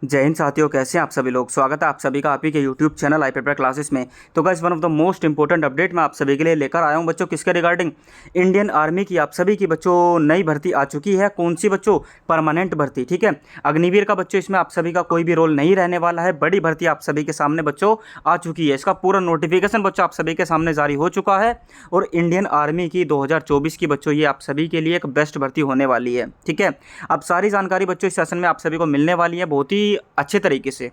जय हिंद साथियों, कैसे हैं आप सभी लोग। स्वागत है आप सभी का आप ही के यूट्यूब चैनल आई पेपर क्लासेस में। तो guys, one of the most important update मैं आप सभी के लिए लेकर आया हूं बच्चों। किसके रिगार्डिंग? इंडियन आर्मी की आप सभी की बच्चों नई भर्ती आ चुकी है। कौन सी बच्चों? परमानेंट भर्ती। ठीक है, अग्निवीर का बच्चों इसमें आप सभी का कोई भी रोल नहीं रहने वाला है। बड़ी भर्ती आप सभी के सामने बच्चों आ चुकी है। इसका पूरा नोटिफिकेशन बच्चों आप सभी के सामने जारी हो चुका है और इंडियन आर्मी की 2024 की बच्चों ये आप सभी के लिए एक बेस्ट भर्ती होने वाली है। ठीक है, अब सारी जानकारी बच्चों इस सेशन में आप सभी को मिलने वाली है बहुत ही अच्छे तरीके से।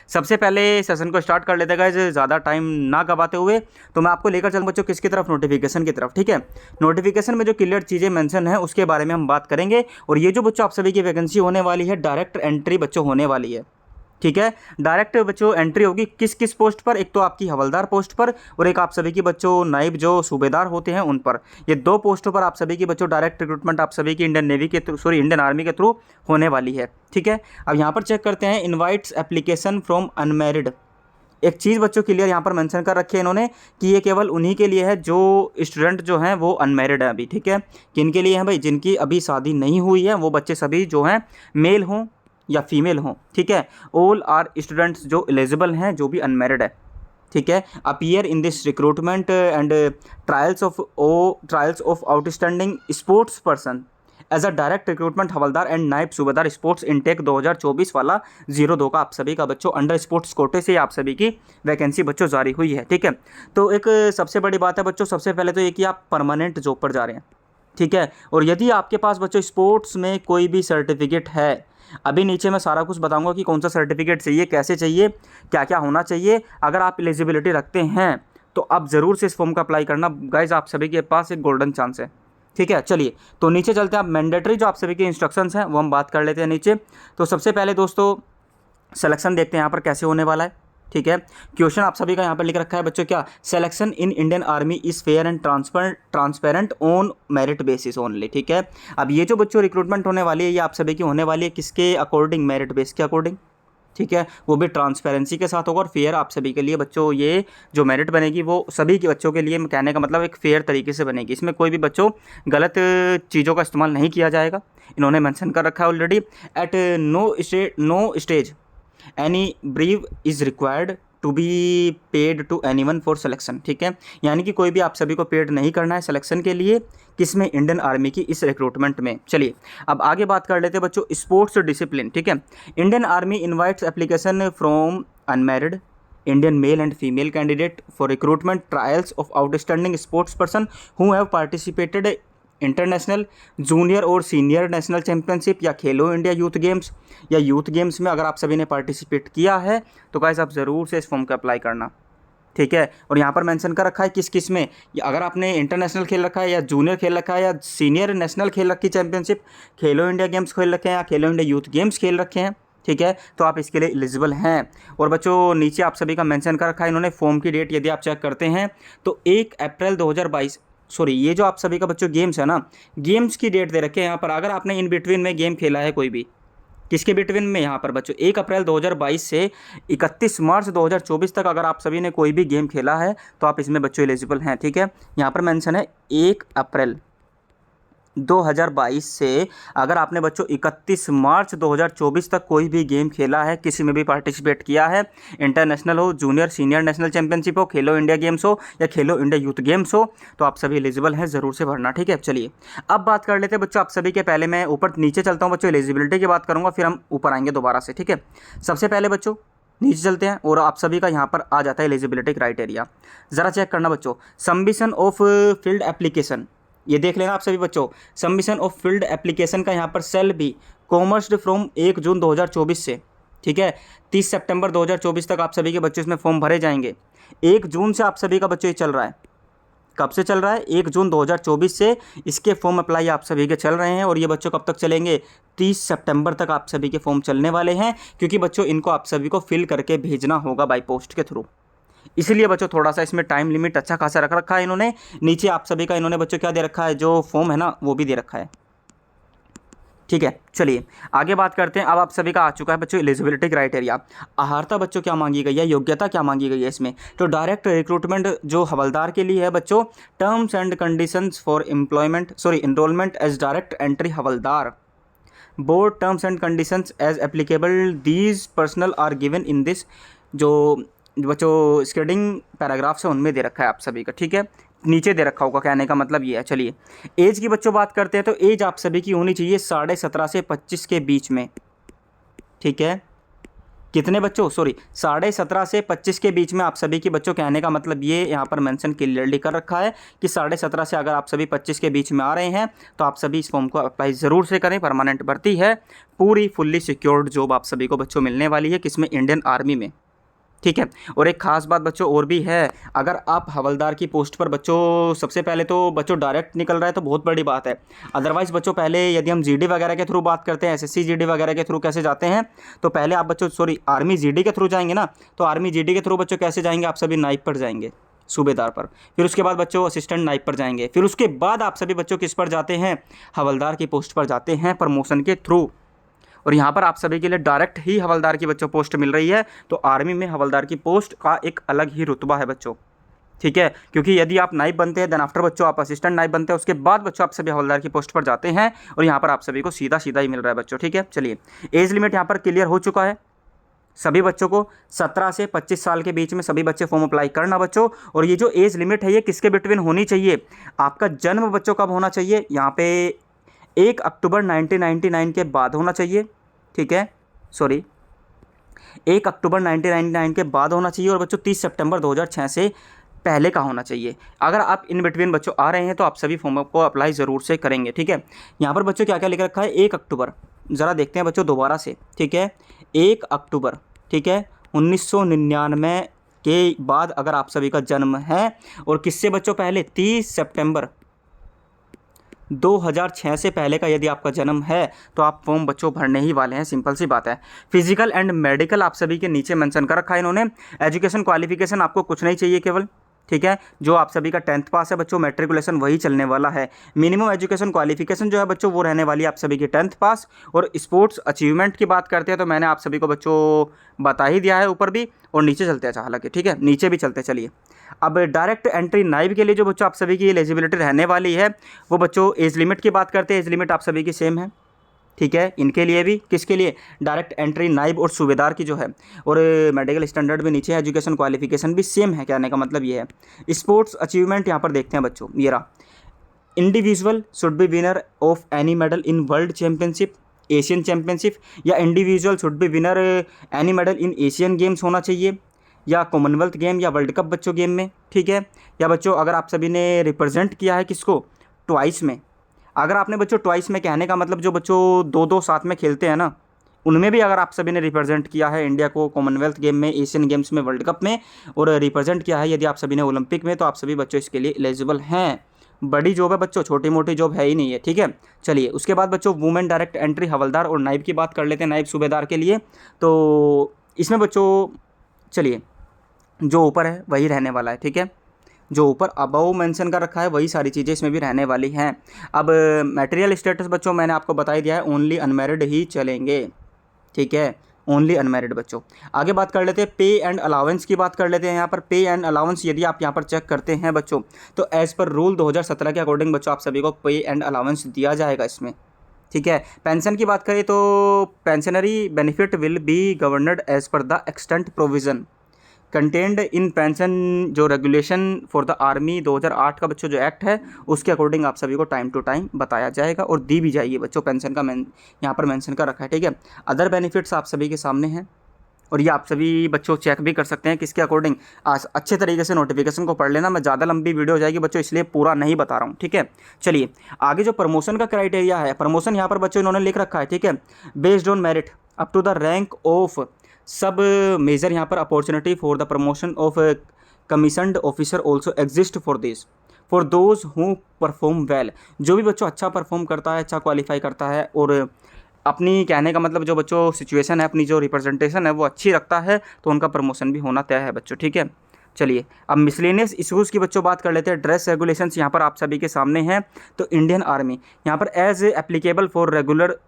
सबसे पहले सेशन को स्टार्ट कर लेते हैं, ज़्यादा टाइम ना गवाते हुए। तो मैं आपको लेकर चलूँ बच्चों किसकी तरफ? नोटिफिकेशन की तरफ। ठीक है, नोटिफिकेशन में जो क्लियर चीज़ें मेंशन है उसके बारे में हम बात करेंगे। और ये जो बच्चों आप सभी की वैकेंसी होने वाली है, डायरेक्ट एंट्री बच्चों होने वाली है। ठीक है, डायरेक्ट बच्चों एंट्री होगी किस किस पोस्ट पर? एक तो आपकी हवलदार पोस्ट पर और एक आप सभी की बच्चों नाइब जो सूबेदार होते हैं उन पर। ये दो पोस्टों पर आप सभी की बच्चों डायरेक्ट रिक्रूटमेंट आप सभी की इंडियन नेवी के थ्रू इंडियन आर्मी के थ्रू होने वाली है। ठीक है, अब यहाँ पर चेक करते हैं इनवाइट्स एप्लीकेशन फ्रॉम अनमैरिड। एक चीज़ बच्चों क्लियर यहाँ पर मेंशन कर रखी है इन्होंने कि ये केवल उन्हीं के लिए है जो स्टूडेंट जो हैं वो अनमैरिड है अभी। ठीक है, किन के लिए है भाई? जिनकी अभी शादी नहीं हुई है, वो बच्चे सभी जो हैं मेल हों या फीमेल हों। ठीक है, ऑल आर स्टूडेंट्स जो एलिजिबल हैं, जो भी अनमैरिड है। ठीक है, appear in this recruitment and trials of outstanding sports person as a direct recruitment havildar and naib subedar sports intake 2024 वाला 02 का आप सभी का बच्चों अंडर स्पोर्ट्स कोटे से आप सभी की वैकेंसी बच्चों जारी हुई है। ठीक है, तो एक सबसे बड़ी बात है बच्चों, सबसे पहले तो ये कि आप परमानेंट जॉब पर जा रहे हैं। ठीक है, और यदि आपके पास बच्चों स्पोर्ट्स में कोई भी सर्टिफिकेट है, अभी नीचे मैं सारा कुछ बताऊंगा कि कौन सा सर्टिफिकेट चाहिए, कैसे चाहिए, क्या क्या होना चाहिए। अगर आप एलिजिबिलिटी रखते हैं तो आप ज़रूर से इस फॉर्म का अप्लाई करना गाइज, आप सभी के पास एक गोल्डन चांस है। ठीक है, चलिए तो नीचे चलते हैं। आप मैंडेटरी जो आप सभी के इंस्ट्रक्शंस हैं वो हम बात कर लेते हैं नीचे। तो सबसे पहले दोस्तों सिलेक्शन देखते हैं यहाँ पर कैसे होने वाला है। ठीक है, क्वेश्चन आप सभी का यहाँ पर लिख रखा है बच्चों, क्या? Selection in Indian army is fair and transparent on merit basis only. ठीक है, अब ये जो बच्चों रिक्रूटमेंट होने वाली है ये आप सभी की होने वाली है किसके अकॉर्डिंग? मेरिट बेस के अकॉर्डिंग। ठीक है, वो भी ट्रांसपेरेंसी के साथ होगा और फेयर आप सभी के लिए बच्चों ये जो मेरिट बनेगी वो सभी के बच्चों के लिए, कहने का मतलब एक फेयर तरीके से बनेगी। इसमें कोई भी बच्चों गलत चीज़ों का इस्तेमाल नहीं किया जाएगा। इन्होंने मेंशन कर रखा है already. At no stage any bribe is required to be paid to anyone for selection. ठीक है, यानी कि कोई भी आप सभी को पेड नहीं करना है सिलेक्शन के लिए। किसमें? इंडियन आर्मी की इस रिक्रूटमेंट में। चलिए अब आगे बात कर लेते हैं बच्चों स्पोर्ट्स डिसिप्लिन। ठीक है, Indian army invites application from unmarried Indian male and female candidate for recruitment trials of outstanding sports person who have participated international, junior और सीनियर नेशनल चैंपियनशिप या खेलो इंडिया यूथ गेम्स या youth games में अगर आप सभी ने participate किया है तो गाइस आप ज़रूर से इस फॉर्म का अप्लाई करना। ठीक है, और यहाँ पर मेंशन कर रखा है किस किस में, अगर आपने इंटरनेशनल खेल रखा है या जूनियर खेल रखा है या सीनियर नेशनल खेल रखी चैंपियनशिप, खेलो इंडिया गेम्स खेल रखे हैं या खेलो इंडिया यूथ गेम्स खेल रखे हैं। ठीक है, तो आप इसके लिए एलिजिबल हैं। और बच्चों नीचे आप सभी का मेंशन कर रखा है इन्होंने फॉर्म की डेट, यदि आप चेक करते हैं तो 1 अप्रैल 2022। सॉरी, ये जो आप सभी का बच्चों गेम्स है ना, गेम्स की डेट दे रखे हैं यहाँ पर। अगर आपने इन बिटवीन में गेम खेला है कोई भी, किसके बिटवीन में? यहाँ पर बच्चों 1 अप्रैल 2022 से 31 मार्च 2024 तक अगर आप सभी ने कोई भी गेम खेला है तो आप इसमें बच्चों एलिजिबल हैं। ठीक है, यहाँ पर मेंशन है 1 अप्रैल 2022 से अगर आपने बच्चों 31 मार्च 2024 तक कोई भी गेम खेला है, किसी में भी पार्टिसिपेट किया है, इंटरनेशनल हो, जूनियर सीनियर नेशनल चैंपियनशिप हो, खेलो इंडिया गेम्स हो या खेलो इंडिया यूथ गेम्स हो, तो आप सभी एलिजिबल हैं, ज़रूर से भरना। ठीक है, चलिए अब बात कर लेते हैं बच्चों आप सभी के। पहले मैं ऊपर नीचे चलता हूँ बच्चों, एलिजिबिलिटी की बात करूँगा, फिर हम ऊपर आएंगे दोबारा से। ठीक है, सबसे पहले बच्चों नीचे चलते हैं और आप सभी का यहाँ पर आ जाता है एलिजिबिलिटी क्राइटेरिया। ज़रा चेक करना बच्चों, सबमिशन ऑफ फील्ड एप्लीकेशन, ये देख लेना आप सभी बच्चों। सबमिशन ऑफ फील्ड एप्लीकेशन का यहाँ पर सेल बी कॉमर्स फ्रॉम 1 जून 2024 से। ठीक है, 30 सितंबर 2024 तक आप सभी के बच्चों इसमें फॉर्म भरे जाएंगे। 1 जून से आप सभी का बच्चों ये चल रहा है। कब से चल रहा है? 1 जून 2024 से इसके फॉर्म अप्लाई आप सभी के चल रहे हैं और ये बच्चों कब तक चलेंगे? 30 सितंबर तक आप सभी के फॉर्म चलने वाले हैं, क्योंकि बच्चों इनको आप सभी को फिल करके भेजना होगा बाई पोस्ट के थ्रू। इसलिए बच्चों थोड़ा सा इसमें टाइम लिमिट अच्छा खासा रख रखा है इन्होंने। नीचे आप सभी का इन्होंने बच्चों क्या दे रखा है, जो फॉर्म है ना वो भी दे रखा है। ठीक है, चलिए आगे बात करते हैं। अब आप सभी का आ चुका है बच्चों एलिजिबिलिटी क्राइटेरिया। आहारता बच्चों क्या मांगी गई है, योग्यता क्या मांगी गई है इसमें? तो डायरेक्ट रिक्रूटमेंट जो हवलदार के लिए है बच्चों, terms and conditions for employment enrolment as direct entry havildar board terms and conditions as applicable these personnel are given in this. जो बच्चों स्केडिंग पैराग्राफ्स है उनमें दे रखा है आप सभी का, ठीक है, नीचे दे रखा होगा, कहने का मतलब ये है। चलिए एज की बच्चों बात करते हैं तो एज आप सभी की होनी चाहिए 17.5 से 25 के बीच में, ठीक है। कितने बच्चों, सॉरी 17.5 से 25 के बीच में आप सभी की बच्चों, कहने का मतलब ये यहाँ पर मेंशन क्लियरली कर रखा है कि 17.5 से अगर आप सभी 25 के बीच में आ रहे हैं तो आप सभी इस फॉर्म को अप्लाई ज़रूर से करें। परमानेंट भर्ती है, पूरी फुल्ली सिक्योर्ड जॉब आप सभी को बच्चों मिलने वाली है, किसमें, इंडियन आर्मी में, ठीक है। और एक खास बात बच्चों और भी है, अगर आप हवलदार की पोस्ट पर बच्चों, सबसे पहले तो बच्चों डायरेक्ट निकल रहा है तो बहुत बड़ी बात है। अदरवाइज़ बच्चों पहले यदि हम जीडी वगैरह के थ्रू बात करते हैं, एसएससी जीडी वगैरह के थ्रू कैसे जाते हैं, तो पहले आप बच्चों सॉरी आर्मी जीडी के थ्रू जाएंगे ना, तो आर्मी जीडी के थ्रू बच्चों कैसे जाएंगे, आप सभी नाइब पर जाएंगे, सूबेदार पर, फिर उसके बाद बच्चों असिस्टेंट नाइब पर जाएंगे, फिर उसके बाद आप सभी बच्चों किस पर जाते हैं, हवलदार की पोस्ट पर जाते हैं प्रमोशन के थ्रू। और यहाँ पर आप सभी के लिए डायरेक्ट ही हवलदार की बच्चों पोस्ट मिल रही है, तो आर्मी में हवलदार की पोस्ट का एक अलग ही रुतबा है बच्चों, ठीक है। क्योंकि यदि आप नाइब बनते हैं देन आफ्टर बच्चों आप असिस्टेंट नाइब बनते हैं, उसके बाद बच्चों आप सभी हवलदार की पोस्ट पर जाते हैं, और यहाँ पर आप सभी को सीधा सीधा ही मिल रहा है बच्चों, ठीक है। चलिए एज लिमिट यहाँ पर क्लियर हो चुका है सभी बच्चों को, 17 से 25 साल के बीच में सभी बच्चे फॉर्म अप्लाई करना बच्चों। और ये जो एज लिमिट है ये किसके बिटवीन होनी चाहिए, आपका जन्म बच्चों कब होना चाहिए, यहाँ पे 1 अक्टूबर 1999 के बाद होना चाहिए, ठीक है, सॉरी 1 अक्टूबर 1999 के बाद होना चाहिए, और बच्चों 30 सितंबर 2006 से पहले का होना चाहिए। अगर आप इन बिटवीन बच्चों आ रहे हैं तो आप सभी फॉर्म को अप्लाई ज़रूर से करेंगे, ठीक है। यहाँ पर बच्चों क्या क्या लिख रखा है, 1 अक्टूबर, ज़रा देखते हैं बच्चों दोबारा से, ठीक है, 1 अक्टूबर, ठीक है, 1999 के बाद अगर आप सभी का जन्म है, और किससे बच्चों पहले, 30 सितंबर 2006 से पहले का यदि आपका जन्म है तो आप फॉर्म बच्चों भरने ही वाले हैं, सिंपल सी बात है। फिजिकल एंड मेडिकल आप सभी के नीचे मेंशन कर रखा है इन्होंने। एजुकेशन क्वालिफिकेशन आपको कुछ नहीं चाहिए केवल, ठीक है, जो आप सभी का 10th पास है बच्चों, मैट्रिकुलेशन वही चलने वाला है। मिनिमम एजुकेशन क्वालिफिकेशन जो है बच्चों वो रहने वाली है आप सभी की 10th पास। और स्पोर्ट्स अचीवमेंट की बात करते हैं तो मैंने आप सभी को बच्चों बता ही दिया है ऊपर भी, और नीचे चलते हैं हालांकि, ठीक है, नीचे भी चलते चलिए। अब डायरेक्ट एंट्री नाइब के लिए जो बच्चों आप सभी की एलिजिबिलिटी रहने वाली है, वो बच्चों एज लिमिट की बात करते हैं, एज लिमिट आप सभी की सेम है, ठीक है, इनके लिए भी, किसके लिए, डायरेक्ट एंट्री नाइब और सूबेदार की जो है, और मेडिकल स्टैंडर्ड भी नीचे है, एजुकेशन क्वालिफिकेशन भी सेम है, कहने का मतलब ये है। स्पोर्ट्स अचीवमेंट यहाँ पर देखते हैं बच्चों, ये रहा, individual should be winner of any medal in world championship, Asian championship, या individual should be winner any medal in Asian games होना चाहिए, या कॉमनवेल्थ गेम या वर्ल्ड कप बच्चों गेम में, ठीक है। या बच्चों अगर आप सभी ने रिप्रेजेंट किया है किसको, ट्वाइस में, अगर आपने बच्चों ट्वाइस में, कहने का मतलब जो बच्चों 2-2 साथ में खेलते हैं ना, उनमें भी अगर आप सभी ने रिप्रेजेंट किया है इंडिया को कॉमनवेल्थ गेम में, एशियन गेम्स में, वर्ल्ड कप में, और रिप्रेजेंट किया है यदि आप सभी ने ओलंपिक में, तो आप सभी बच्चों इसके लिए एलिजिबल हैं। बड़ी जॉब है बच्चों, छोटी मोटी जॉब है ही नहीं है, ठीक है। चलिए उसके बाद बच्चों वुमेन डायरेक्ट एंट्री हवलदार और नाइब की बात कर लेते हैं, नाइब सूबेदार के लिए। तो इसमें बच्चों चलिए जो ऊपर है वही रहने वाला है, ठीक है, जो ऊपर अबव मेंशन कर रखा है वही सारी चीज़ें इसमें भी रहने वाली हैं। अब मटेरियल स्टेटस बच्चों मैंने आपको बता ही दिया है, ओनली अनमैरिड ही चलेंगे, ठीक है, ओनली अनमैरिड बच्चों। आगे बात कर लेते हैं पे एंड अलाउंस की बात कर लेते हैं। यहाँ पर पे एंड अलाउंस यदि आप यहाँ पर चेक करते हैं बच्चों, तो एज़ पर रूल 2017 के अकॉर्डिंग बच्चों आप सभी को पे एंड अलाउंस दिया जाएगा इसमें, ठीक है। पेंशन की बात करें तो pensionary benefit will be governed as per the extent provision contained in pension जो रेगुलेशन फॉर द आर्मी 2008 का बच्चों जो एक्ट है उसके अकॉर्डिंग आप सभी को टाइम टू टाइम बताया जाएगा और दी भी जाएगी बच्चों। पेंशन का यहाँ पर मेंशन कर रखा है, ठीक है। अदर बेनिफिट्स आप सभी के सामने हैं और ये आप सभी बच्चों चेक भी कर सकते हैं किसके अकॉर्डिंग। आज अच्छे तरीके से नोटिफिकेशन को पढ़ लेना, मैं ज़्यादा लंबी वीडियो हो जाएगी बच्चों इसलिए पूरा नहीं बता रहा हूँ, ठीक है। चलिए आगे जो प्रमोशन का क्राइटेरिया है, प्रमोशन यहाँ पर बच्चों इन्होंने लिख रखा है, ठीक है, based on merit up to the rank of sub major. यहाँ पर opportunity for the promotion of commissioned officer also exist for this for those who perform well. जो भी बच्चों अच्छा परफॉर्म करता है, अच्छा क्वालिफाई करता है और अपनी कहने का मतलब जो बच्चों सिचुएशन है, अपनी जो रिप्रेजेंटेशन है वो अच्छी रखता है, तो उनका प्रमोशन भी होना तय है बच्चों, ठीक है। चलिए अब मिसलेनियस इशूज़ की बच्चों बात कर लेते हैं। ड्रेस रेगुलेशंस यहाँ पर आप सभी के सामने हैं। तो इंडियन आर्मी यहाँ पर as applicable for regular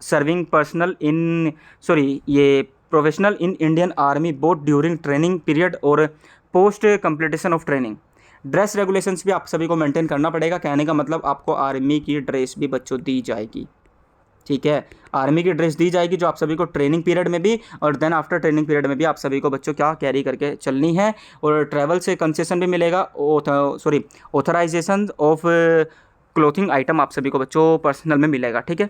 serving personal in ये professional in Indian army both during training period और post completion of training. Dress regulations भी आप सभी को मेंटेन करना पड़ेगा। कहने का मतलब आपको आर्मी की ड्रेस भी बच्चों दी जाएगी, ठीक है। आर्मी की ड्रेस दी जाएगी जो आप सभी को ट्रेनिंग पीरियड में भी और देन आफ्टर ट्रेनिंग पीरियड में भी आप सभी को बच्चों क्या कैरी करके चलनी है। और ट्रैवल से कंसेशन भी मिलेगा, ऑथराइजेशन ऑफ क्लोथिंग आइटम आप सभी को बच्चों पर्सनल में मिलेगा। ठीक है।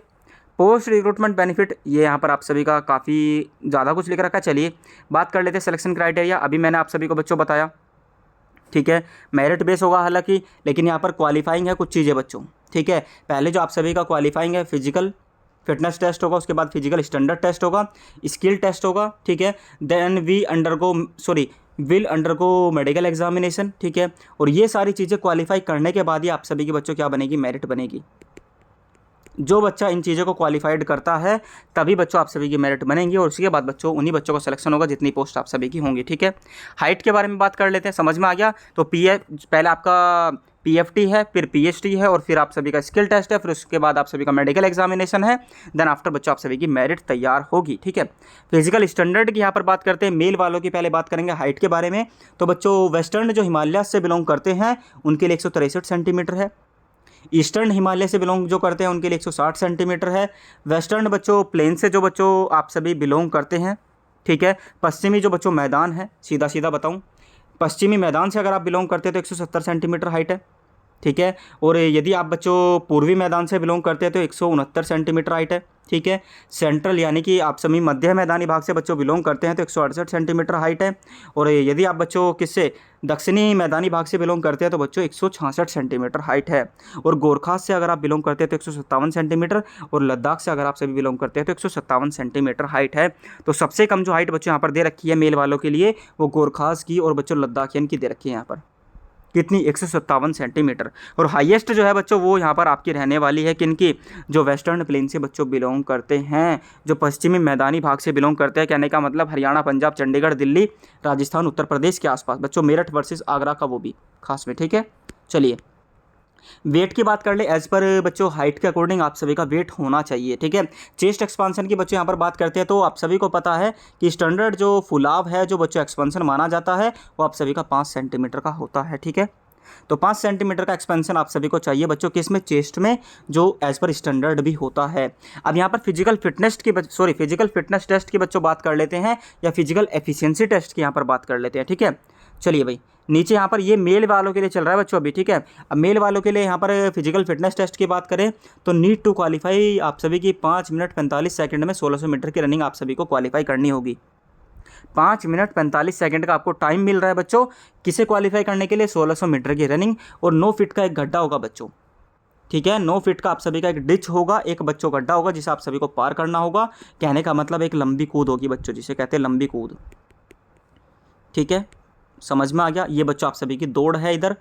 पोस्ट रिक्रूटमेंट बेनिफिट, ये यहाँ पर आप सभी का काफ़ी ज़्यादा कुछ लिख रखा है। चलिए बात कर लेते हैं सिलेक्शन क्राइटेरिया। अभी मैंने आप सभी को बच्चों बताया, ठीक है, मेरिट बेस होगा हालांकि, लेकिन यहाँ पर क्वालिफाइंग है कुछ चीज़ें बच्चों। ठीक है, पहले जो आप सभी का क्वालिफाइंग है फिजिकल फिटनेस टेस्ट होगा, उसके बाद फिजिकल स्टैंडर्ड टेस्ट होगा, स्किल टेस्ट होगा। ठीक है, then will undergo medical examination. ठीक है, और ये सारी चीज़ें क्वालिफाई करने के बाद ही आप सभी की बच्चों क्या बनेगी, मेरिट बनेगी। जो बच्चा इन चीज़ों को क्वालिफाइड करता है तभी बच्चों आप सभी की मेरिट बनेंगी और उसके बाद बच्चों उन्हीं बच्चों का सिलेक्शन होगा जितनी पोस्ट आप सभी की होंगी। ठीक है, हाइट के बारे में बात कर लेते हैं, समझ में आ गया। तो पहले आपका पीएफटी है, फिर पीएचटी है और फिर आप सभी का स्किल टेस्ट है, फिर उसके बाद आप सभी का मेडिकल एग्जामिनेशन है, देन आफ्टर बच्चों आप सभी की मेरिट तैयार होगी। ठीक है, फिजिकल स्टैंडर्ड की यहाँ पर बात करते हैं, मेल वालों की पहले बात करेंगे हाइट के बारे में। तो बच्चों वेस्टर्न जो हिमालय से बिलोंग करते हैं उनके लिए 163 सेंटीमीटर है, ईस्टर्न हिमालय से बिलोंग जो करते हैं उनके लिए 160 सेंटीमीटर है, वेस्टर्न बच्चों प्लेन से जो बच्चों आप सभी बिलोंग करते हैं। ठीक है, पश्चिमी जो बच्चों मैदान है, सीधा सीधा बताऊं, पश्चिमी मैदान से अगर आप बिलोंग करते हैं तो 170 सेंटीमीटर हाइट है। ठीक है, और यदि आप बच्चों पूर्वी मैदान से बिलोंग करते हैं तो 169 सेंटीमीटर हाइट है। ठीक है, सेंट्रल यानी कि आप सभी मध्य मैदानी भाग से बच्चों बिलोंग करते हैं तो 168 सेंटीमीटर हाइट है। और यदि आप बच्चों किससे दक्षिणी मैदानी भाग से बिलोंग करते हैं तो बच्चों 166 सेंटीमीटर हाइट है। और गोरखास से अगर आप बिलोंग करते हैं तो 157 सेंटीमीटर, और लद्दाख से अगर आप सभी बिलोंग करते हैं तो 157 सेंटीमीटर हाइट है। तो सबसे कम जो हाइट बच्चों यहाँ पर दे रखी है मेल वालों के लिए वो गोरखास की और बच्चों लद्दाखियन की दे रखी है यहाँ पर, कितनी, 157 सेंटीमीटर। और हाईएस्ट जो है बच्चों वो यहाँ पर आपकी रहने वाली है किनकी, जो वेस्टर्न प्लेन से बच्चों बिलोंग करते हैं, जो पश्चिमी मैदानी भाग से बिलोंग करते हैं, कहने का मतलब हरियाणा, पंजाब, चंडीगढ़, दिल्ली, राजस्थान, उत्तर प्रदेश के आसपास बच्चों, मेरठ वर्सेस आगरा का वो भी खास में। ठीक है, चलिए वेट की बात कर ले। एज पर बच्चों हाइट के अकॉर्डिंग आप सभी का वेट होना चाहिए। ठीक है, चेस्ट एक्सपांसन की बच्चों यहाँ पर बात करते हैं तो आप सभी को पता है कि स्टैंडर्ड जो फुलाव है जो बच्चों एक्सपेंशन माना जाता है वो आप सभी का 5 सेंटीमीटर का होता है। ठीक है, तो 5 सेंटीमीटर का एक्सपेंशन आप सभी को चाहिए बच्चों, किस में, चेस्ट में, जो एज पर स्टैंडर्ड भी होता है। अब यहाँ पर फिजिकल फिटनेस टेस्ट की बच्चों बात कर लेते हैं, या फिजिकल एफिशिएंसी टेस्ट की यहाँ पर बात कर लेते हैं। ठीक है, चलिए भाई, नीचे यहाँ पर ये मेल वालों के लिए चल रहा है बच्चों अभी। ठीक है, अब मेल वालों के लिए यहाँ पर फिजिकल फिटनेस टेस्ट की बात करें तो नीड टू क्वालिफाई आप सभी की 5 मिनट 45 सेकंड में 1600 मीटर की रनिंग आप सभी को क्वालिफाई करनी होगी। 5 मिनट 45 सेकंड का आपको टाइम मिल रहा है बच्चों, किसे क्वालिफाई करने के लिए, 1600 मीटर की रनिंग। और 9 फीट का एक गड्ढा होगा बच्चों। ठीक है, 9 फीट का आप सभी का एक डिच होगा, एक बच्चों गड्ढा होगा जिसे आप सभी को पार करना होगा। कहने का मतलब एक लंबी कूद होगी बच्चों, जिसे कहते हैं लंबी कूद। ठीक है, समझ में आ गया। ये बच्चों आप सभी की दौड़ है इधर।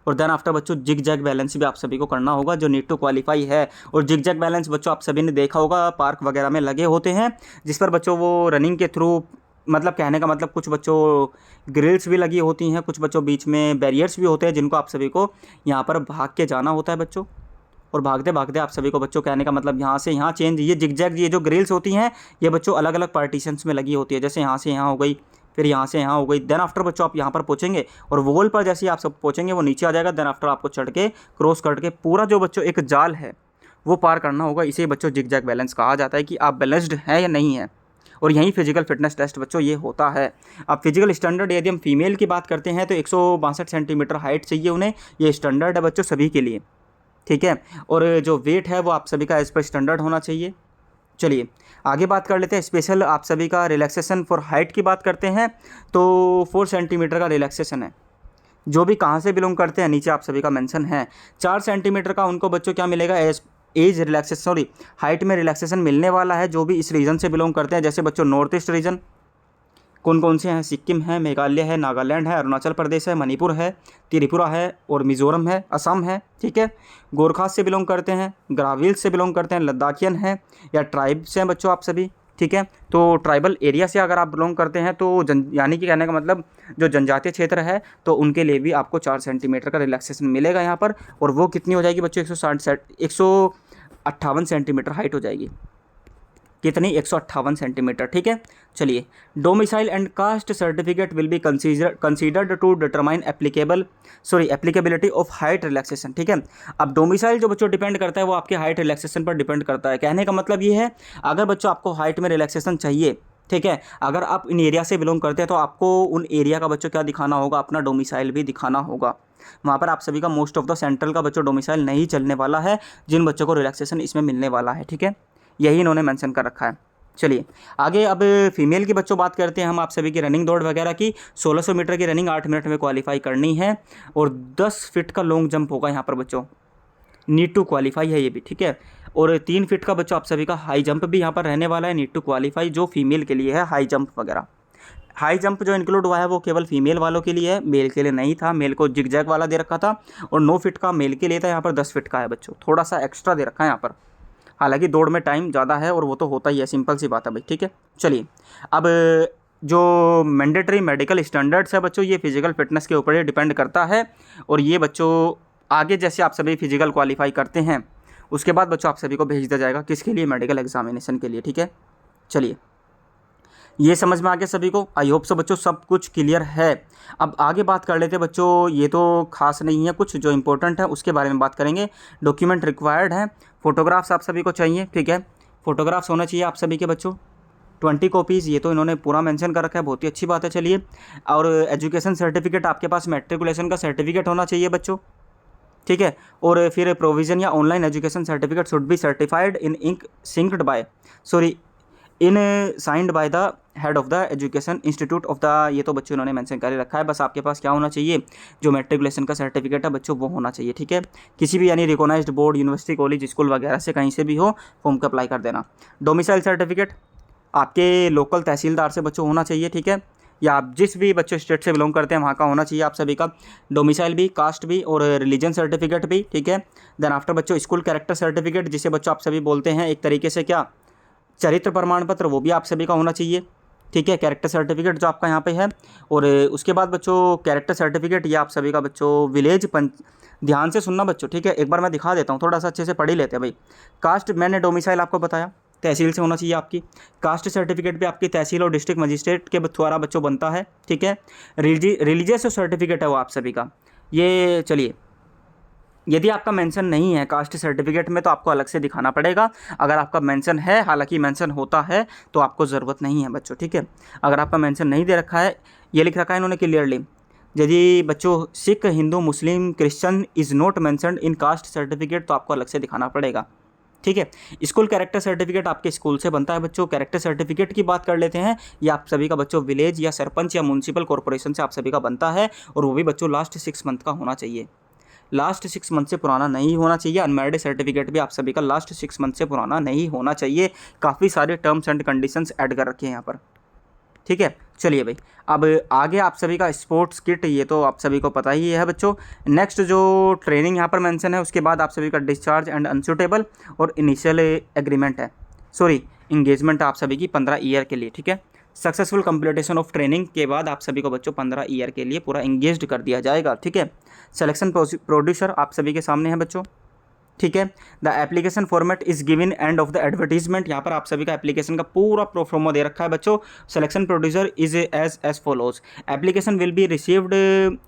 और देन आफ्टर बच्चों जिग जैग बैलेंस भी आप सभी को करना होगा जो नीड टू क्वालिफाई है। और जिग जैग बैलेंस बच्चों आप सभी ने देखा होगा पार्क वगैरह में लगे होते हैं, जिस पर बच्चों वो रनिंग के थ्रू, मतलब कहने का मतलब कुछ बच्चों ग्रिल्स भी लगी होती हैं, कुछ बच्चों बीच में बैरियर्स भी होते हैं जिनको आप सभी को यहाँ पर भाग के जाना होता है बच्चों। और भागते भागते आप सभी को बच्चों, कहने का मतलब यहाँ से यहाँ चेंज, ये जिगजैग, ये जो ग्रिल्स होती हैं ये बच्चों अलग अलग पार्टीशंस में लगी होती है, जैसे यहाँ से यहाँ हो गई, फिर यहाँ से यहाँ हो गई। देन आफ्टर बच्चों आप यहाँ पर पहुँचेंगे और वॉल पर जैसे ही आप सब पहुँचेंगे वो नीचे आ जाएगा। देन आफ्टर आपको चढ़ के क्रॉस करके पूरा जो बच्चों एक जाल है वो पार करना होगा। इसे बच्चों जिगजैग बैलेंस कहा जाता है कि आप बैलेंस्ड हैं या नहीं है। और यही फिजिकल फिटनेस टेस्ट बच्चों ये होता है। अब फिजिकल स्टैंडर्ड यदि हम फीमेल की बात करते हैं तो 162 सेंटीमीटर हाइट चाहिए उन्हें, ये स्टैंडर्ड है बच्चों सभी के लिए। ठीक है, और जो वेट है वो आप सभी का एज पर स्टैंडर्ड होना चाहिए। चलिए आगे बात कर लेते हैं, स्पेशल आप सभी का रिलैक्सेशन फॉर हाइट की बात करते हैं तो 4 सेंटीमीटर का रिलैक्सेशन है। जो भी कहाँ से बिलोंग करते हैं नीचे आप सभी का मेंशन है। 4 सेंटीमीटर का उनको बच्चों क्या मिलेगा, एज रिलैक्सेशन, सॉरी हाइट में रिलैक्सेशन मिलने वाला है जो भी इस रीजन से बिलोंग करते हैं। जैसे बच्चों नॉर्थ ईस्ट रीजन कौन कौन से हैं, सिक्किम है, मेघालय है, नागालैंड है, अरुणाचल प्रदेश है, मणिपुर है, त्रिपुरा है और मिजोरम है, असम है। ठीक है, गोरखास से बिलोंग करते हैं, द्राविड़ से बिलोंग करते हैं, लद्दाखियन हैं या ट्राइब्स हैं बच्चों आप सभी। ठीक है, तो ट्राइबल एरिया से अगर आप बिलोंग करते हैं तो यानी कि कहने का मतलब जो जनजातीय क्षेत्र है तो उनके लिए भी आपको 4 सेंटीमीटर का रिलैक्सेशन मिलेगा यहाँ पर। और वो कितनी हो जाएगी बच्चों, 158 सेंटीमीटर हाइट हो जाएगी। कितनी 158 सेंटीमीटर। ठीक है, चलिए। Domicile and caste certificate will be considered to determine applicability of height relaxation. ठीक है, अब डोमिसाइल जो बच्चों डिपेंड करता है वो आपके हाइट रिलैक्सेशन पर डिपेंड करता है। कहने का मतलब ये है, अगर बच्चों आपको हाइट में रिलैक्सेशन चाहिए, ठीक है, अगर आप इन एरिया से बिलोंग करते हैं तो आपको उन एरिया का बच्चों क्या दिखाना होगा, अपना डोमिसाइल भी दिखाना होगा। वहाँ पर आप सभी का मोस्ट ऑफ द सेंट्रल का बच्चों डोमिसाइल नहीं चलने वाला है, जिन बच्चों को रिलैक्सेशन इसमें मिलने वाला है। ठीक है, यही इन्होंने मेंशन कर रखा है। चलिए आगे, अब फीमेल की बच्चों बात करते हैं हम आप सभी की रनिंग दौड़ वगैरह की। 1600 मीटर की रनिंग 8 मिनट में क्वालिफाई करनी है और 10 फीट का लॉन्ग जंप होगा यहाँ पर बच्चों, नीड टू क्वालिफाई है ये भी। ठीक है, और 3 फीट का बच्चों आप सभी का हाई जंप भी यहाँ पर रहने वाला है, नीड टू क्वालिफाई, जो फीमेल के लिए है हाई जंप वगैरह। हाई जंप जो इंक्लूड हुआ है वो केवल फीमेल वालों के लिए है, मेल के लिए नहीं था। मेल को जिग जैग वाला दे रखा था और 9 फीट का मेल के लिए था, यहाँ पर 10 फीट का है बच्चों, थोड़ा सा एक्स्ट्रा दे रखा है यहाँ पर। हालांकि दौड़ में टाइम ज़्यादा है और वो तो होता ही है, सिंपल सी बात है भाई। ठीक है, चलिए। अब जो मैंडेटरी मेडिकल स्टैंडर्ड्स है बच्चों, ये फिजिकल फिटनेस के ऊपर ही डिपेंड करता है। और ये बच्चों आगे जैसे आप सभी फिजिकल क्वालिफाई करते हैं उसके बाद बच्चों आप सभी को भेज दिया जाएगा, किसके लिए, मेडिकल एग्जामिनेशन के लिए। ठीक है, चलिए ये समझ में आ गया सभी को। आई होप सो बच्चों सब कुछ क्लियर है। अब आगे बात कर लेते हैं बच्चों, ये तो खास नहीं है, कुछ जो इंपॉर्टेंट है उसके बारे में बात करेंगे। डॉक्यूमेंट रिक्वायर्ड है, फोटोग्राफ्स आप सभी को चाहिए। ठीक है, फोटोग्राफ्स होना चाहिए आप सभी के बच्चों 20 कॉपीज़, ये तो इन्होंने पूरा मेंशन कर रखा है, बहुत ही अच्छी बात है। चलिए, और एजुकेशन सर्टिफिकेट आपके पास मैट्रिकुलेशन का सर्टिफिकेट होना चाहिए बच्चों। ठीक है, और फिर प्रोविज़न या online education certificate should be certified in signed by the head of the education institute of the, ये तो बच्चों इन्होंने मेंशन कर रखा है। बस आपके पास क्या होना चाहिए, जो मैट्रिकुलेशन का सर्टिफिकेट है बच्चों वो होना चाहिए। ठीक है, किसी भी यानी recognised board, university, college, school वगैरह से कहीं से भी हो, फॉर्म को अप्लाई कर देना। डोमिसाइल सर्टिफिकेट आपके लोकल तहसीलदार से बच्चों होना चाहिए। ठीक है, या आप जिस भी बच्चों स्टेट से बिलोंग करते हैं वहाँ का होना चाहिए आप सभी का डोमिसाइल भी, कास्ट भी और रिलीजन सर्टिफिकेट भी। ठीक है, देन आफ्टर बच्चों स्कूल कैरेक्टर सर्टिफिकेट, जिसे बच्चों आप सभी बोलते हैं एक तरीके से क्या, चरित्र प्रमाण पत्र, वो भी आप सभी का होना चाहिए। ठीक है, कैरेक्टर सर्टिफिकेट जो आपका यहाँ पे है। और उसके बाद बच्चों कैरेक्टर सर्टिफिकेट ये आप सभी का बच्चों विलेज पंच, ध्यान से सुनना बच्चों। ठीक है, एक बार मैं दिखा देता हूँ, थोड़ा सा अच्छे से पढ़ ही लेते हैं भाई। कास्ट, मैंने डोमिसाइल आपको बताया, तहसील से होना चाहिए आपकी। कास्ट सर्टिफिकेट भी आपकी तहसील और डिस्ट्रिक्ट मजिस्ट्रेट के द्वारा बच्चों बनता है। ठीक है, रिलीजियस सर्टिफिकेट है वो आप सभी का। ये चलिए, यदि आपका मेंशन नहीं है कास्ट सर्टिफिकेट में तो आपको अलग से दिखाना पड़ेगा। अगर आपका मेंशन है, हालांकि मेंशन होता है तो आपको ज़रूरत नहीं है बच्चों। ठीक है, अगर आपका मेंशन नहीं दे रखा है, ये लिख रखा है इन्होंने क्लियरली, यदि बच्चों Sikh, Hindu, Muslim, Christian is not mentioned in caste certificate तो आपको अलग से दिखाना पड़ेगा। ठीक है, स्कूल कैरेक्टर सर्टिफिकेट आपके स्कूल से बनता है बच्चों। कैरेक्टर सर्टिफिकेट की बात कर लेते हैं, ये आप सभी का बच्चों विलेज या सरपंच या म्यूनसिपल कॉर्पोरेशन से आप सभी का बनता है, और वो भी बच्चों लास्ट 6 मंथ का होना चाहिए। लास्ट 6 मंथ से पुराना नहीं होना चाहिए। अनमैरिड सर्टिफिकेट भी आप सभी का लास्ट 6 मंथ से पुराना नहीं होना चाहिए। काफ़ी सारे टर्म्स एंड कंडीशंस ऐड कर रखे हैं यहाँ पर। ठीक है, चलिए भाई, अब आगे आप सभी का स्पोर्ट्स किट, ये तो आप सभी को पता ही है बच्चों। नेक्स्ट जो ट्रेनिंग यहाँ पर मेंशन है, उसके बाद आप सभी का डिस्चार्ज एंड अनसूटेबल और इनिशियल एग्रीमेंट है, इंगेजमेंट आप सभी की 15 ईयर के लिए। ठीक है, सक्सेसफुल कंप्लीटेशन ऑफ ट्रेनिंग के बाद आप सभी को बच्चों 15 ईयर के लिए पूरा इंगेज्ड कर दिया जाएगा। ठीक है, सिलेक्शन प्रोड्यूसर आप सभी के सामने है बच्चों। ठीक है, the application format is given end of the advertisement, यहाँ पर आप सभी का एप्लीकेशन का पूरा प्रोफोमो दे रखा है बच्चों। Selection procedure is as follows, application will be received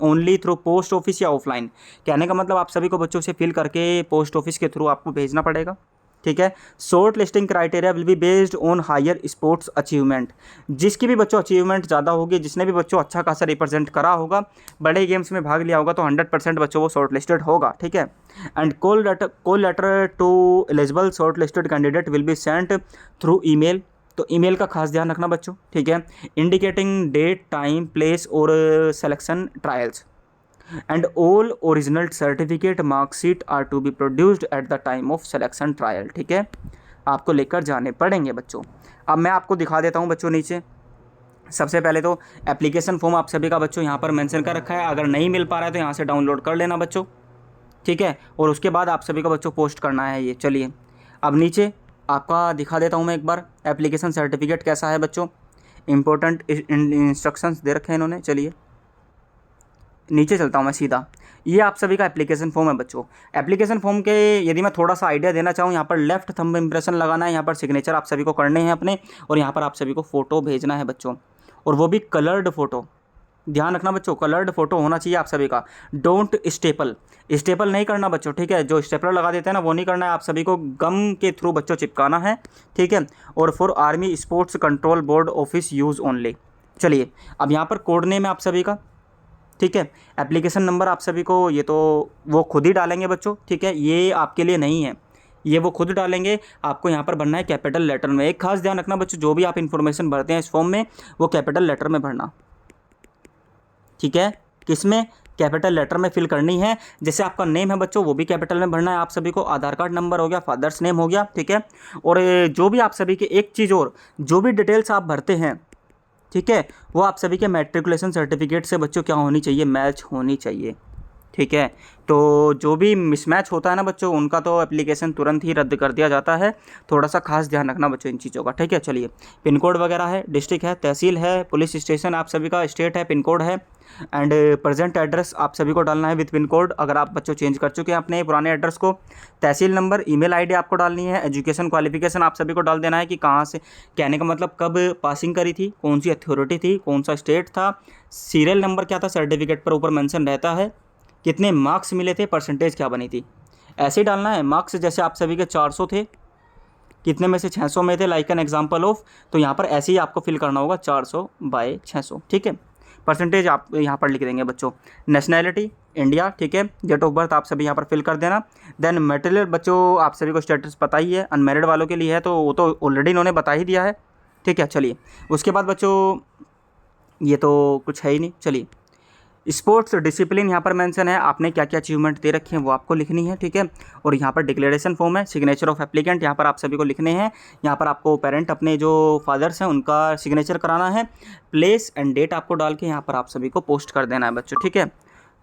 only through post office या ऑफलाइन। कहने का मतलब आप सभी को बच्चों से फिल करके पोस्ट ऑफिस के थ्रू आपको भेजना पड़ेगा। ठीक है, short listing criteria will be based on higher sports achievement, जिसकी भी बच्चों अचीवमेंट ज़्यादा होगी, जिसने भी बच्चों अच्छा खासा रिप्रेजेंट करा होगा, बड़े गेम्स में भाग लिया होगा, तो 100% बच्चों वो शॉर्ट लिस्टेड होगा। ठीक है, and call letter to eligible short listed candidate will be sent through email, तो ईमेल का खास ध्यान रखना बच्चों। ठीक है, इंडिकेटिंग डेट, टाइम, प्लेस और selection trials, and all original certificate marksheet are to be produced at the time of selection trial। ठीक है, आपको लेकर जाने पड़ेंगे बच्चों। अब मैं आपको दिखा देता हूं बच्चों नीचे। सबसे पहले तो एप्लीकेशन फॉर्म आप सभी का बच्चों यहाँ पर मेंशन कर रखा है, अगर नहीं मिल पा रहा है तो यहाँ से डाउनलोड कर लेना बच्चों। ठीक है, और उसके बाद आप सभी का बच्चों पोस्ट करना है ये। चलिए, अब नीचे आपका दिखा देता हूँ मैं एक बार एप्लीकेशन सर्टिफिकेट कैसा है बच्चों। इंपॉर्टेंट इंस्ट्रक्शंस दे रखे हैं इन्होंने। चलिए नीचे चलता हूँ मैं सीधा। ये आप सभी का एप्लीकेशन फॉर्म है बच्चों। एप्लीकेशन फॉर्म के यदि मैं थोड़ा सा आइडिया देना चाहूँ, यहाँ पर लेफ्ट थंब इम्प्रेशन लगाना है, यहाँ पर सिग्नेचर आप सभी को करने हैं अपने, और यहाँ पर आप सभी को फ़ोटो भेजना है बच्चों, और वो भी कलर्ड फ़ोटो। ध्यान रखना बच्चों, कलर्ड फोटो होना चाहिए आप सभी का। डोंट स्टेपल नहीं करना बच्चों, ठीक है। जो स्टेपलर लगा देते हैं ना वो नहीं करना है, आप सभी को गम के थ्रू बच्चों चिपकाना है, ठीक है। और for army sports control board office use only. चलिए अब यहाँ पर कोड नेम है आप सभी का, ठीक है। एप्लीकेशन नंबर आप सभी को ये तो वो खुद ही डालेंगे बच्चों, ठीक है, ये आपके लिए नहीं है, ये वो खुद डालेंगे। आपको यहाँ पर भरना है कैपिटल लेटर में। एक खास ध्यान रखना बच्चों, जो भी आप इन्फॉर्मेशन भरते हैं इस फॉर्म में वो कैपिटल लेटर में भरना, ठीक है। किसमें? कैपिटल लेटर में फिल करनी है। जैसे आपका नेम है बच्चों वो भी कैपिटल में भरना है आप सभी को। आधार कार्ड नंबर हो गया, फादर्स नेम हो गया, ठीक है। और जो भी आप सभी के एक चीज़ और, जो भी डिटेल्स आप भरते हैं, ठीक है, वो आप सभी के मैट्रिकुलेशन सर्टिफिकेट से बच्चों क्या होनी चाहिए? मैच होनी चाहिए, ठीक है। तो जो भी मिसमैच होता है ना बच्चों, उनका तो एप्लीकेशन तुरंत ही रद्द कर दिया जाता है। थोड़ा सा खास ध्यान रखना बच्चों इन चीज़ों का, ठीक है। चलिए, पिन कोड वगैरह है, डिस्ट्रिक्ट है, तहसील है, पुलिस स्टेशन आप सभी का, स्टेट है, पिन कोड है, एंड प्रेजेंट एड्रेस आप सभी को डालना है विद पिन कोड। अगर आप बच्चों चेंज कर चुके हैं अपने पुराने एड्रेस को, तहसील नंबर, ईमेल आईडी आपको डालनी है, एजुकेशन क्वालिफिकेशन आप सभी को डाल देना है कि कहाँ से, कहने का मतलब कब पासिंग करी थी, कौन सी अथॉरिटी थी, कौन सा स्टेट था, सीरियल नंबर क्या था, सर्टिफिकेट पर ऊपर मेंशन रहता है, कितने मार्क्स मिले थे, परसेंटेज क्या बनी थी, ऐसे ही डालना है। मार्क्स जैसे आप सभी के 400 थे, कितने में से 600 में थे, लाइक एन एग्जांपल ऑफ, तो यहाँ पर ऐसे ही आपको फिल करना होगा 400/600, ठीक है। परसेंटेज आप यहाँ पर लिख देंगे बच्चों। नेशनैलिटी इंडिया, ठीक है। डेट ऑफ बर्थ आप सभी यहाँ पर फिल कर देना। देन मटेरियल बच्चों आप सभी को स्टेटस पता ही है, अनमैरिड वालों के लिए है तो वो तो ऑलरेडी इन्होंने बता ही दिया है, ठीक है। चलिए उसके बाद बच्चों ये तो कुछ है ही नहीं। चलिए, स्पोर्ट्स डिसिप्लिन यहाँ पर मेंशन है, आपने क्या क्या अचीवमेंट दे रखे हैं वो आपको लिखनी है, ठीक है। और यहाँ पर डिक्लेरेशन फॉर्म है, सिग्नेचर ऑफ एप्लीकेंट यहाँ पर आप सभी को लिखने हैं। यहाँ पर आपको पेरेंट अपने जो फादर्स हैं उनका सिग्नेचर कराना है। प्लेस एंड डेट आपको डाल के यहाँ पर आप सभी को पोस्ट कर देना है बच्चों, ठीक है।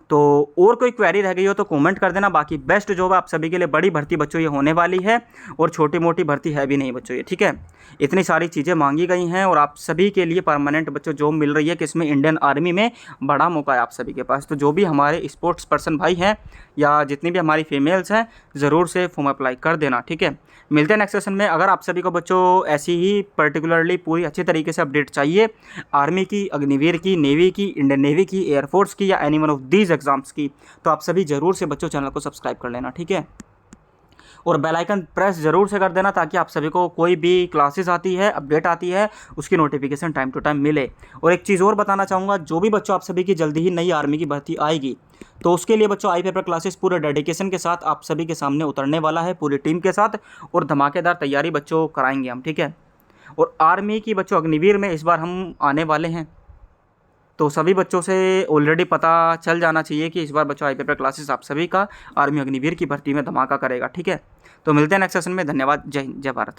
तो और कोई क्वेरी रह गई हो तो कमेंट कर देना। बाकी बेस्ट जॉब आप सभी के लिए, बड़ी भर्ती बच्चों ये होने वाली है, और छोटी मोटी भर्ती है भी नहीं बच्चों ये, ठीक है। इतनी सारी चीज़ें मांगी गई हैं और आप सभी के लिए परमानेंट बच्चों जॉब मिल रही है, किसमें? इंडियन आर्मी में। बड़ा मौका है आप सभी के पास। तो जो भी हमारे स्पोर्ट्स पर्सन भाई हैं या जितनी भी हमारी फीमेल्स हैं, ज़रूर से फॉर्म अप्लाई कर देना, ठीक है। मिलते हैं नेक्स्ट सेशन में। अगर आप सभी को बच्चों ऐसी ही पर्टिकुलरली पूरी अच्छी तरीके से अपडेट चाहिए आर्मी की, अग्निवीर की, नेवी की, इंडियन नेवी की, एयरफोर्स की, या any one of these exams की, तो आप सभी ज़रूर से बच्चों चैनल को सब्सक्राइब कर लेना, ठीक है। और बेल आइकन प्रेस ज़रूर से कर देना ताकि आप सभी को कोई भी क्लासेस आती है, अपडेट आती है, उसकी नोटिफिकेशन टाइम टू टाइम मिले। और एक चीज़ और बताना चाहूँगा, जो भी बच्चों आप सभी की जल्दी ही नई आर्मी की भर्ती आएगी, तो उसके लिए बच्चों आई पेपर क्लासेस पूरे डेडिकेशन के साथ आप सभी के सामने उतरने वाला है, पूरी टीम के साथ, और धमाकेदार तैयारी बच्चों कराएंगे हम, ठीक है। और आर्मी की बच्चों अग्निवीर में इस बार हम आने वाले हैं, तो सभी बच्चों से ऑलरेडी पता चल जाना चाहिए कि इस बार बच्चों आई पेपर क्लासेस आप सभी का आर्मी अग्निवीर की भर्ती में धमाका करेगा, ठीक है। तो मिलते हैं नेक्स्ट सेशन में। धन्यवाद। जय हिंद, जय भारत।